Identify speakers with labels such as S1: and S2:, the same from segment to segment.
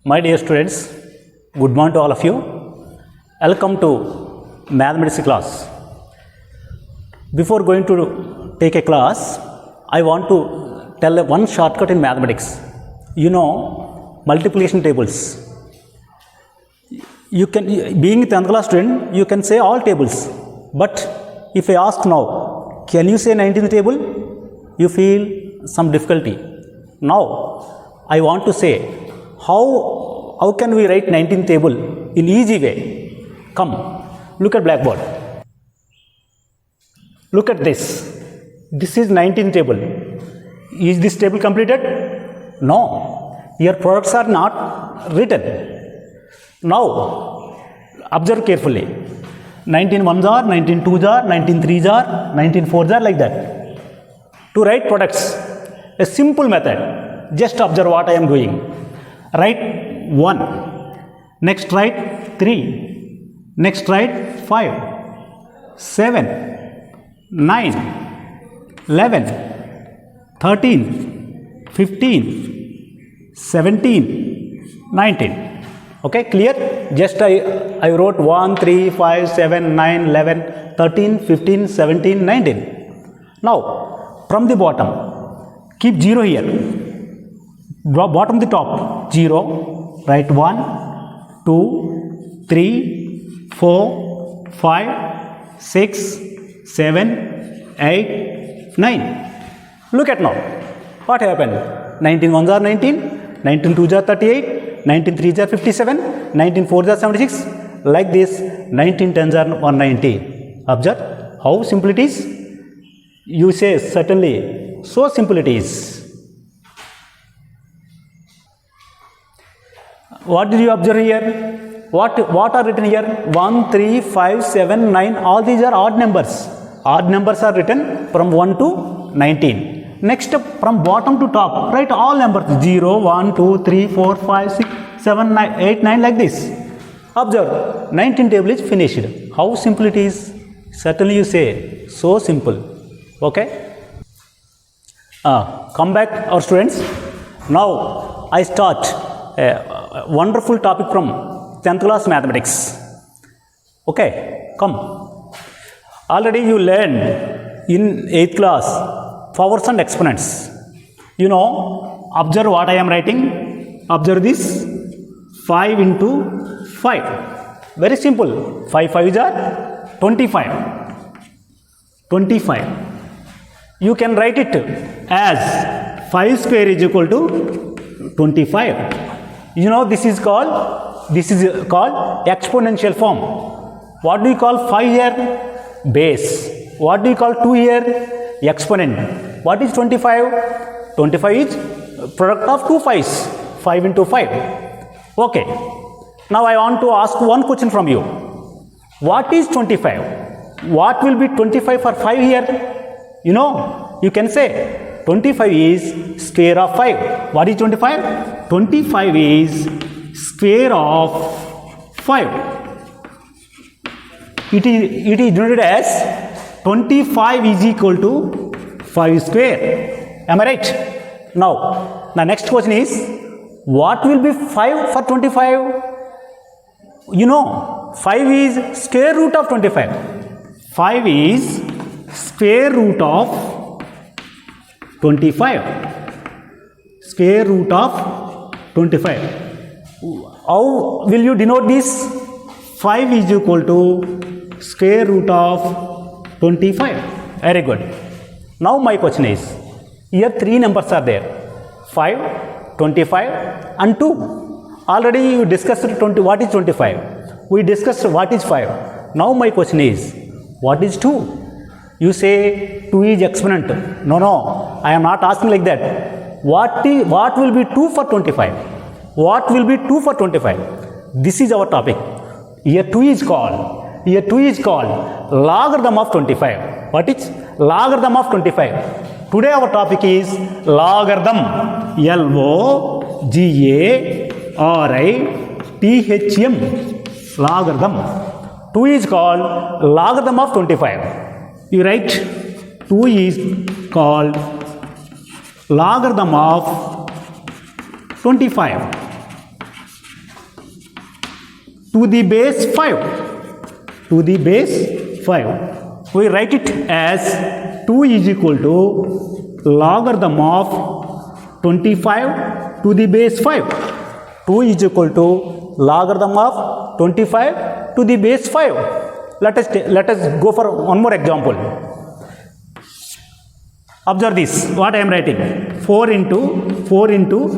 S1: My dear students, good morning to all of you. Welcome to mathematics class. Before going to take a class, I want to tell one shortcut in mathematics. You know, multiplication tables. You can, being a 10th class student, you can say all tables. But if I ask now, can you say 19th table? You feel some difficulty. Now, I want to say how can we write 19th table in easy way? Come, look at blackboard. Look at this. This is 19th table. Is this table completed? No. Your products are not written. Now, observe carefully. 19 ones are, 19 twos are, 19 threes are, 19 fours are, like that. To write products, a simple method. Just observe what I am doing. Write 1. Next write 3. Next write 5. 7. 9. 11. 13. 15. 17. 19. Okay, clear? Just I wrote 1, 3, 5, 7, 9, 11, 13, 15, 17, 19. Now, from the bottom, keep 0 here. Bottom to top, 0. Write 1, 2, 3, 4, 5, 6, 7, 8, 9. Look at now. What happened? 19 ones are 19, 19 twos are 38, 19 threes are 57, 19 fours are 76. Like this, 19 tens are 190. Observe how simple it is. You say certainly, so simple it is. What did you observe here? What are written here? 1, 3, 5, 7, 9. All these are odd numbers. Odd numbers are written from 1 to 19. Next, from bottom to top, write all numbers 0, 1, 2, 3, 4, 5, 6, 7, 9, 8, 9, like this. Observe, 19 table is finished. How simple it is? Certainly you say, so simple. Okay? Come back, our students. Now, I start a wonderful topic from 10th class mathematics. Okay, come. Already you learned in 8th class powers and exponents. You know, observe what I am writing. Observe this. 5 into 5. Very simple. 5 5s are 25. 25. You can write it as 5 square is equal to 25. You know, this is called exponential form. What do you call 5 here? Base. What do you call 2 here? Exponent. What is 25? 25 is product of 2 5s. 5 into 5. Okay. Now I want to ask one question from you. What is 25? What will be 25 for 5 here? You know, you can say 25 is square of 5. What is 25? 25 is square of 5. It is denoted as 25 is equal to 5 square. Am I right? Now, the next question is, what will be 5 for 25? You know, 5 is square root of 25. 5 is square root of 25. Square root of 25. How will you denote this? 5 is equal to square root of 25. Very good. Now my question is, here 3 numbers are there. 5, 25 and 2. Already you discussed what is 25. We discussed what is 5. Now my question is, what is 2? You say 2 is exponent. No, I am not asking like that. What will be 2 for 25? What will be 2 for 25? This is our topic. Here 2 is called logarithm of 25. What is logarithm of 25? Today our topic is logarithm. L-O-G-A-R-I-T-H-M. Logarithm. 2 is called logarithm of 25. You write 2 is called logarithm of 25. to the base 5. To the base 5. We write it as 2 is equal to logarithm of 25 to the base 5. 2 is equal to logarithm of 25 to the base 5. Let us go for one more example. Observe this, what I am writing. 4 into 4 into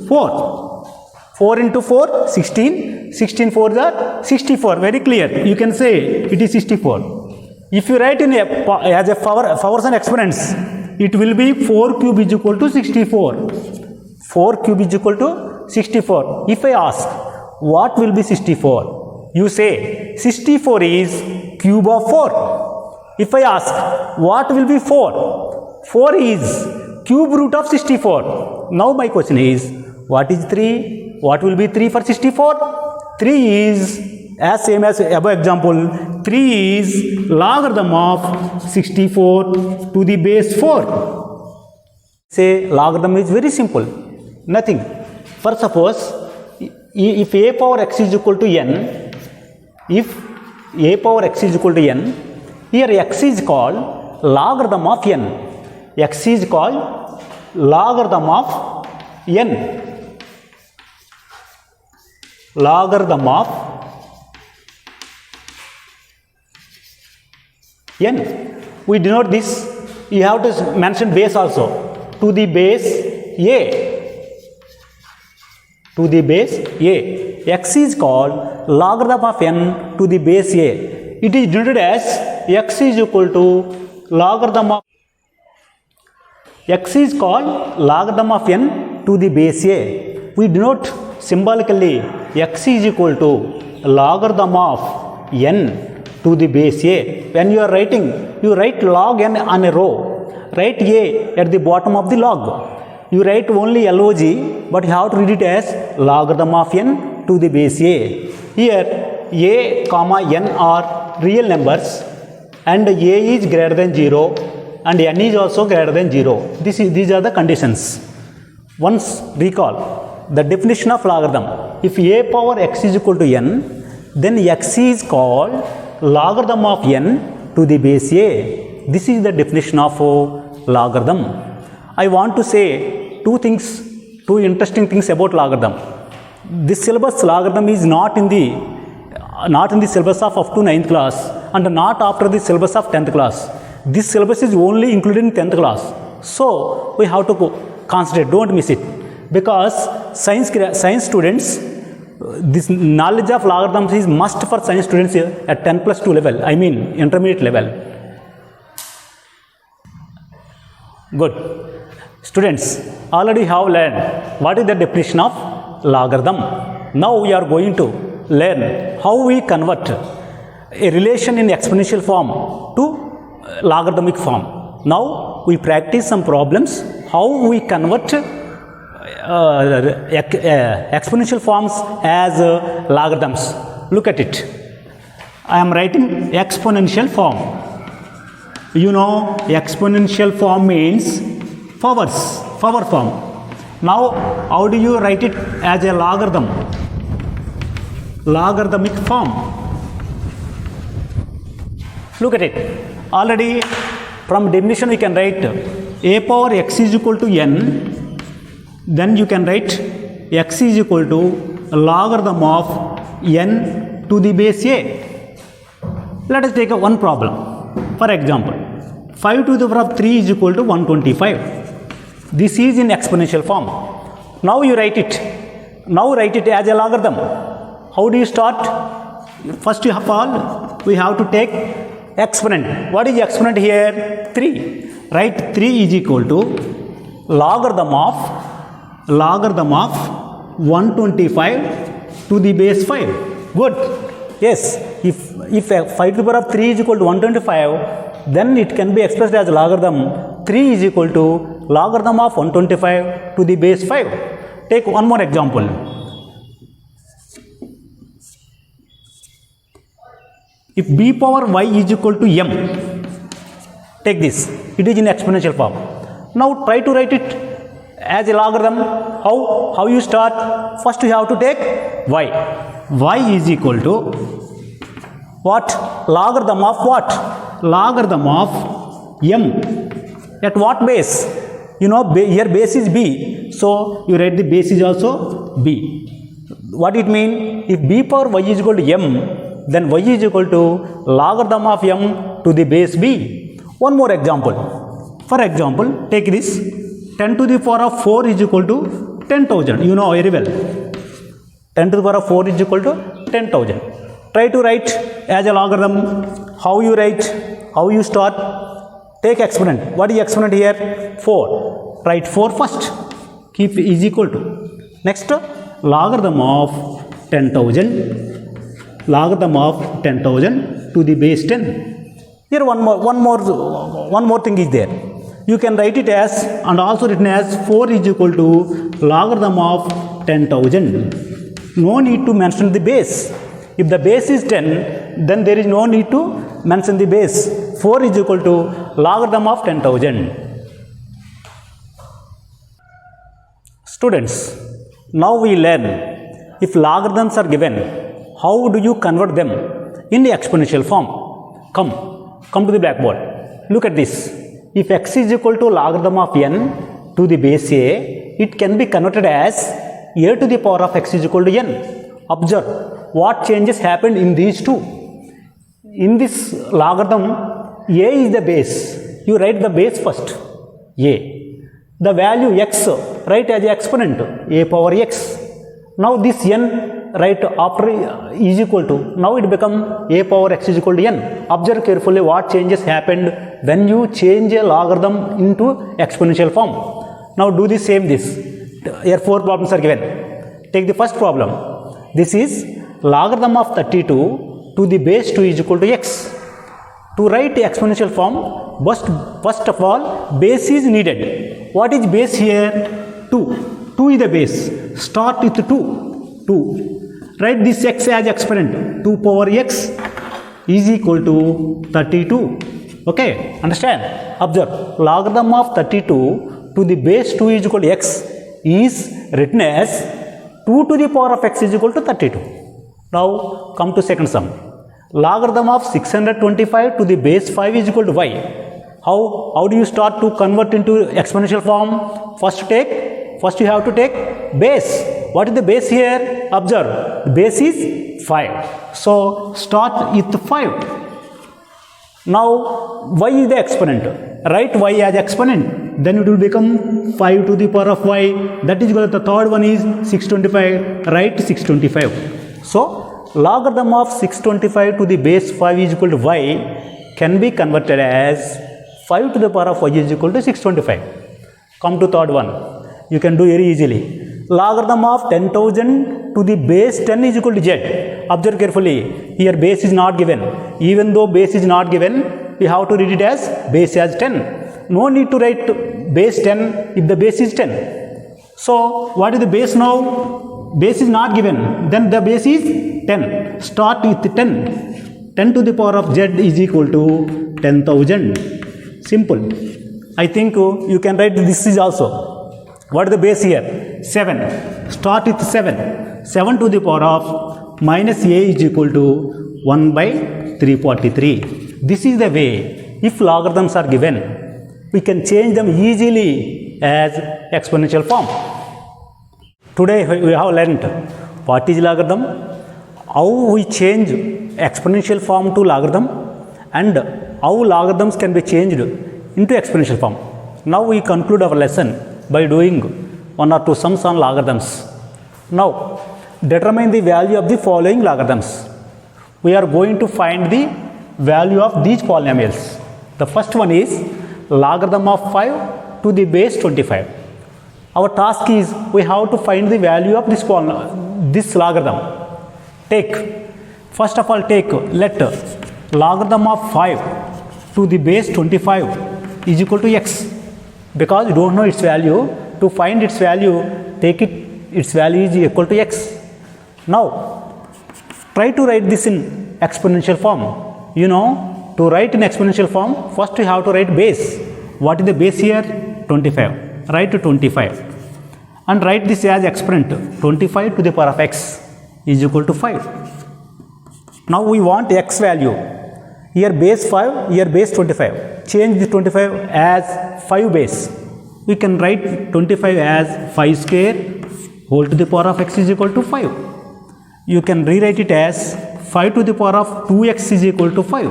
S1: 4. 4 into 4, 16. 16 4s are 64. Very clear. You can say it is 64. If you write in as a powers and exponents, it will be 4 cube is equal to 64. 4 cube is equal to 64. If I ask, what will be 64? You say 64 is cube of 4. If I ask, what will be 4? 4 is cube root of 64. Now my question is, what is 3? What will be 3 for 64? 3 is as same as above example. 3 is logarithm of 64 to the base 4. Say logarithm is very simple. Nothing. For suppose, if a power x is equal to n, if a power x is equal to n, here x is called logarithm of n. X is called logarithm of n. Logarithm of n. We denote this. You have to mention base also. To the base a. To the base a. X is called logarithm of n to the base a. It is denoted as x is equal to logarithm of x is called logarithm of n to the base a. We denote symbolically x is equal to logarithm of n to the base a. When you are writing, you write log n on a row. Write a at the bottom of the log. You write only log, but you have to read it as logarithm of n to the base a. Here a comma n are real numbers and a is greater than 0 and n is also greater than 0. These are the conditions. Once recall the definition of logarithm. If a power x is equal to n, then x is called logarithm of n to the base a. This is the definition of logarithm. I want to say two interesting things about logarithm. This syllabus logarithm is not in the syllabus of up to 9th class and not after the syllabus of 10th class. This syllabus is only included in 10th class. So we have to concentrate, don't miss it. Because science students, this knowledge of logarithms is must for science students at 10 plus 2 level, I mean intermediate level. Good. Students, already have learned what is the definition of logarithm. Now we are going to learn how we convert a relation in exponential form to logarithmic form. Now we practice some problems how we convert exponential forms as logarithms. Look at it. I am writing exponential form. You know, exponential form means power form. Now how do you write it as a logarithm? Logarithmic form. Look at it. Already from definition we can write a power x is equal to n. Then you can write x is equal to logarithm of n to the base a. Let us take one problem. For example, 5 to the power of 3 is equal to 125. This is in exponential form. Now you write it. Now write it as a logarithm. How do you start? First of all, we have to take exponent. What is exponent here? 3. Write 3 is equal to logarithm of 125 to the base 5. Good. Yes. If 5 to the power of 3 is equal to 125, then it can be expressed as logarithm 3 is equal to logarithm of 125 to the base 5. Take one more example. If b power y is equal to m, take this. It is in exponential form. Now try to write it as a logarithm. How you start? First you have to take y. y is equal to what? Logarithm of what? Logarithm of m. At what base? You know, here base is b, so you write the base is also b. What it mean? If b power y is equal to m, then y is equal to logarithm of m to the base b. One more example. For example, take this 10 to the power of 4 is equal to 10,000. You know very well. 10 to the power of 4 is equal to 10,000. Try to write as a logarithm. How you write? How you start? Take exponent. What is exponent here? 4. Write 4 first. Keep is equal to. Next, logarithm of 10,000. Logarithm of 10,000 to the base 10. Here one more thing is there. You can write it as, and also written as 4 is equal to logarithm of 10,000. No need to mention the base. If the base is 10, then there is no need to mention the base. 4 is equal to logarithm of 10,000. Students, now we learn, if logarithms are given, how do you convert them in the exponential form? Come to the blackboard. Look at this. If x is equal to logarithm of n to the base a, it can be converted as a to the power of x is equal to n. Observe what changes happened in these two. In this logarithm, a is the base. You write the base first, a. The value x, write as exponent, a power x. Now this n, write after is equal to, now it become a power x is equal to n. Observe carefully what changes happened when you change a logarithm into exponential form. Now do the same this. Here 4 problems are given. Take the first problem. This is logarithm of 32 to the base 2 is equal to x. To write exponential form, first of all, base is needed. What is base here? 2. 2 is the base. Start with 2. Write this x as exponent. 2 power x is equal to 32. Okay, understand? Observe, logarithm of 32 to the base 2 is equal to x is written as 2 to the power of x is equal to 32. Now come to second sum. Logarithm of 625 to the base 5 is equal to y. How do you start to convert into exponential form? First you have to take base. What is the base here? Observe, the base is 5. So start with 5. Now y is the exponent. Write y as exponent. Then it will become 5 to the power of y. That is equal to the third one is 625. Write 625. So logarithm of 625 to the base 5 is equal to y can be converted as 5 to the power of y is equal to 625. Come to third one. You can do very easily. Logarithm of 10,000 to the base 10 is equal to z. Observe carefully. Here base is not given. Even though base is not given, we have to read it as base as 10. No need to write base 10 if the base is 10. So what is the base now? Base is not given. Then the base is 10. Start with 10. 10 to the power of z is equal to 10,000. Simple. I think you can write this is also. What is the base here? 7. Start with 7. 7 to the power of minus a is equal to 1 by 343. This is the way, if logarithms are given, we can change them easily as exponential form. Today we have learnt what is logarithm, how we change exponential form to logarithm, and how logarithms can be changed into exponential form. Now we conclude our lesson by doing 1 or 2 sums on logarithms. Now determine the value of the following logarithms. We are going to find the value of these polynomials. The first one is logarithm of 5 to the base 25. Our task is we have to find the value of this logarithm. First of all let logarithm of 5 to the base 25 is equal to x. Because you don't know its value, to find its value, its value is equal to x. Now try to write this in exponential form. You know, to write in exponential form, first you have to write base. What is the base here? 25. Write to 25 and write this as exponent 25 to the power of x is equal to 5. Now we want x value. Here base 5, here base 25. Change the 25 as 5 base. We can write 25 as 5 square whole to the power of x is equal to 5. You can rewrite it as 5 to the power of 2x is equal to 5.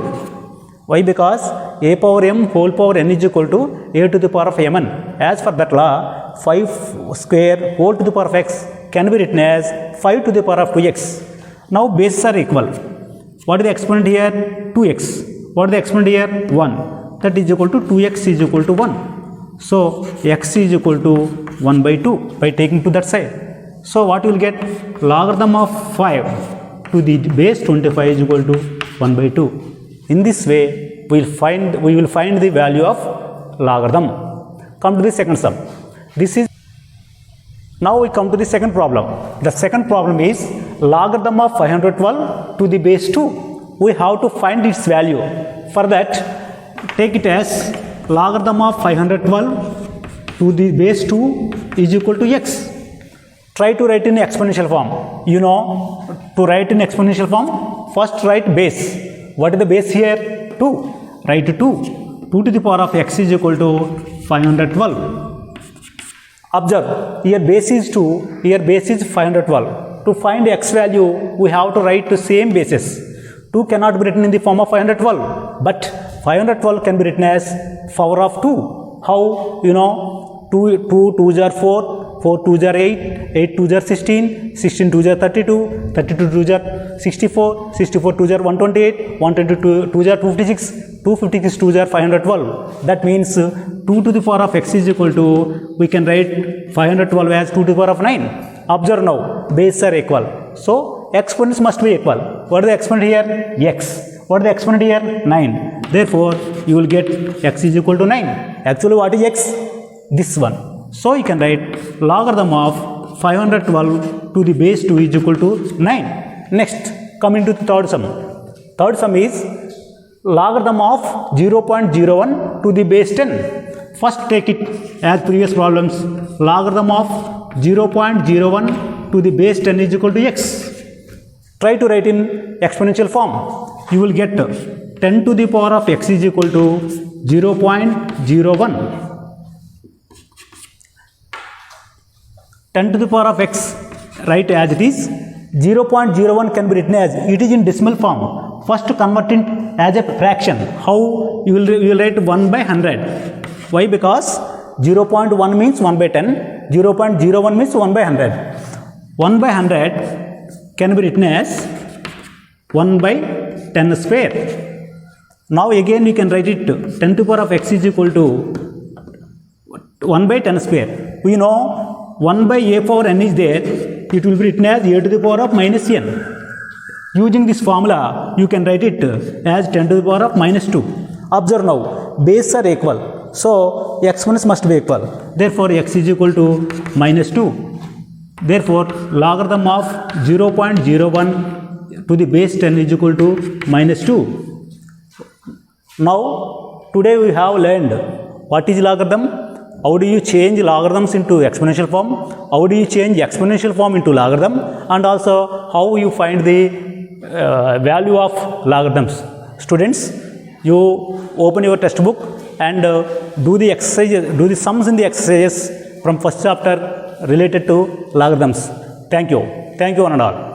S1: Why? Because a power m whole power n is equal to a to the power of mn. As for that law, 5 square whole to the power of x can be written as 5 to the power of 2x. Now bases are equal. What is the exponent here? 2x. What is the exponent here? 1. That is equal to 2x is equal to 1. So x is equal to 1 by 2 by taking to that side. So what you will get? Logarithm of 5 to the base 25 is equal to 1 by 2. In this way, we will find the value of logarithm. Come to the second sum. Now we come to the second problem. The second problem is logarithm of 512 to the base 2. We have to find its value. For that, take it as logarithm of 512 to the base 2 is equal to x. Try to write in exponential form. You know, to write in exponential form, first write base. What is the base here? 2. Write 2. 2 to the power of x is equal to 512. Observe, here base is 2, here base is 512. To find x value, we have to write the same basis. 2 cannot be written in the form of 512, but 512 can be written as power of 2. How? You know, 2 2s are 4, 4 2s are 8, 8 2s are 16, 16 2s are 32, 32 2s are 64, 64 2s are 128, 122 2s are 256, 256 2s are 512. That means 2 to the power of x is equal to, we can write 512 as 2 to the power of 9. Observe now, bases are equal. So exponents must be equal. What is the exponent here? X. What is the exponent here? 9. Therefore, you will get x is equal to 9. Actually, what is x? This one. So you can write logarithm of 512 to the base 2 is equal to 9. Next, coming to the third sum. Third sum is logarithm of 0.01 to the base 10. First take it as previous problems. Logarithm of 0.01 to the base 10 is equal to x. Try to write in exponential form. You will get 10 to the power of x is equal to 0.01. 10 to the power of x, write as it is. 0.01 can be written as, it is in decimal form. First convert it as a fraction. How? You will write 1 by 100. Why? Because 0.1 means 1 by 10. 0.01 means 1 by 100. 1 by 100 can be written as 1 by 10 square. Now again you can write it 10 to the power of x is equal to 1 by 10 square. We know 1 by a power n is there, it will be written as a to the power of minus n. Using this formula, you can write it as 10 to the power of minus 2. Observe now, bases are equal. So, exponents must be equal. Therefore, x is equal to minus 2. Therefore, logarithm of 0.01 to the base 10 is equal to minus 2. Now, today we have learned what is logarithm. How do you change logarithms into exponential form? How do you change exponential form into logarithm? And also how you find the value of logarithms. Students, you open your textbook and do the exercises, do the sums in the exercises from first chapter related to logarithms. Thank you. Thank you one and all.